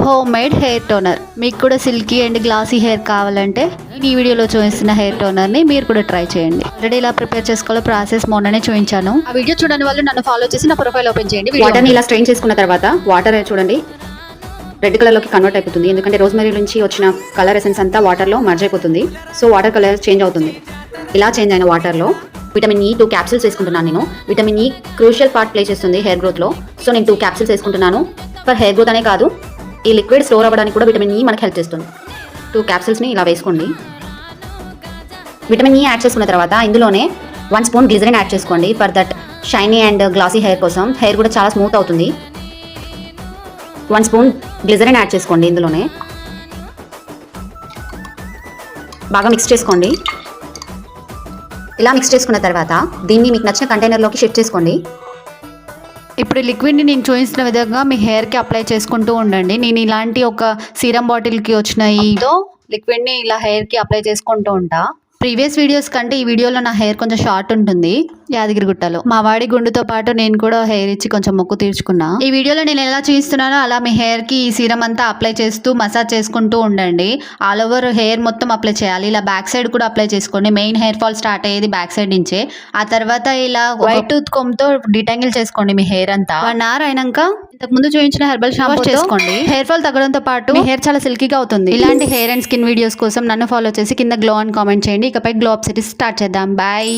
Home made hair toner. మీకు కూడా silky and glossy hair కావాలంటే ఈ వీడియోలో చూపిస్తున్న హెయిర్ టోనర్ని మీరు కూడా ట్రై చేయండి. ఆల్రెడీ ఇలా ప్రిపేర్ చేసుకోవాలో ప్రాసెస్ మొన్ననే చూపించాను. ఆ వీడియో చూడని వాళ్ళు నన్ను ఫాలో చేసి నా ప్రొఫైల్ ఓపెన్ చేయండి. వాటర్ని ఇలా స్ట్రెయిన్ చేసుకున్న తర్వాత వాటర్ చూడండి రెడ్ కలర్లోకి కన్వర్ట్ అయిపోతుంది. ఎందుకంటే రోజ్మెరీ నుంచి వచ్చిన కలర్ ఎసెన్స్ అంతా వాటర్లో మర్జ్ అయిపోతుంది. సో వాటర్ కలర్ చేంజ్ అవుతుంది. ఇలా చేంజ్ అయిన వాటర్లో విటమిన్ ఈ 2 క్యాప్సిల్స్ వేసుకుంటున్నాను. నేను vitamin E crucial part play చేస్తుంది హెయిర్ గ్రోత్లో. సో నేను 2 క్యాప్సిల్స్ వేసుకుంటున్నాను. ఫర్ హెయిర్ గ్రోత్ అనే కాదు, ఈ లిక్విడ్ స్టోర్ అవ్వడానికి కూడా విటమిన్ ఈ మనకి హెల్ప్ చేస్తుంది. 2 క్యాప్సిల్స్ని ఇలా వేసుకోండి. విటమిన్ ఈ యాడ్ చేసుకున్న తర్వాత ఇందులోనే 1 స్పూన్ గ్లిజరిన్ యాడ్ చేసుకోండి. For that shiny and glossy hair కోసం, హెయిర్ కూడా చాలా స్మూత్ అవుతుంది. 1 స్పూన్ గ్లిజరిన్ యాడ్ చేసుకోండి. ఇందులోనే బాగా మిక్స్ చేసుకోండి. ఇలా మిక్స్ చేసుకున్న తర్వాత దీన్ని మీకు నచ్చిన కంటైనర్లోకి షిఫ్ట్ చేసుకోండి. ఇప్పుడు లిక్విడ్ని నేను చూపించిన విధంగా మీ హెయిర్కి అప్లై చేసుకుంటూ ఉండండి. నేను ఇలాంటి ఒక సీరం బాటిల్కి వచ్చిన ఈతో లిక్విడ్ని ఇలా హెయిర్కి అప్లై చేసుకుంటూ ఉంటా. ప్రీవియస్ వీడియోస్ కంటే ఈ వీడియోలో నా హెయిర్ కొంచెం షార్ట్ ఉంటుంది యాదగిరిగుట్టలో. మా వాడి గుండుతో పాటు నేను కూడా హెయిర్ ఇచ్చి కొంచెం మొక్కు తీర్చుకున్నా. ఈ వీడియోలో నేను ఎలా చూపిస్తున్నానో అలా మీ హెయిర్కి ఈ సీరం అంతా అప్లై చేస్తూ మసాజ్ చేసుకుంటూ ఉండండి. ఆల్ ఓవర్ హెయిర్ మొత్తం అప్లై చేయాలి. ఇలా బ్యాక్ సైడ్ కూడా అప్లై చేసుకోండి. మెయిన్ హెయిర్ ఫాల్ స్టార్ట్ అయ్యేది బ్యాక్ సైడ్ నుంచే. ఆ తర్వాత ఇలా వైట్ టూత్ కొమ్తో డిటాంగిల్ చేసుకోండి మీ హెయిర్ అంతా. 1 hour అయినాక ఇంతకు ముందు చూపించిన హెర్బల్ షాంపూ చేసుకోండి. హెయిర్ ఫాల్ తగ్గడంతో పాటు మీ హెయిర్ చాలా సిల్కీగా అవుతుంది. ఇలాంటి హెయిర్ అండ్ స్కిన్ వీడియోస్ కోసం నన్ను ఫాలో చేసి కింద గ్లో అని కామెంట్ చేయండి. ఇకపై గ్లో అప్ సిరీస్ స్టార్ట్ చేద్దాం. బాయ్.